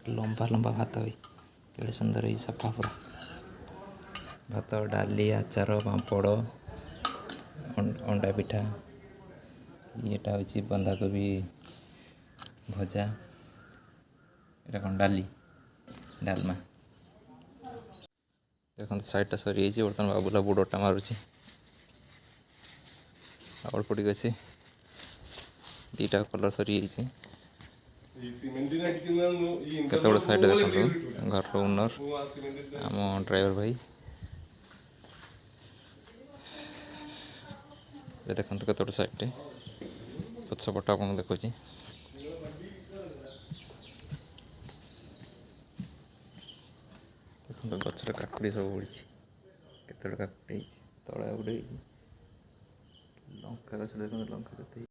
लंबा लंबा भात हुई केड़े सुंदर ही सफा पूरा भात डाली आचार पापड़ अंडा पिठा येटा हूँ बंधाकोबी भजा यहाँ कौन डाली डालमा देखो साइडटा सरी बर्तमान बाबूला बुड़टा मारुची अल्प टिक अच्छे दीटा कलर सरी केत साइड देखो घर ओनर आम ड्राइवर भाई देखो केत साइड पछपटा आपको देखुच देखो गचर काकुड़ी सब उड़ी केत काकुड़ी तले गोटे लंका गच लंका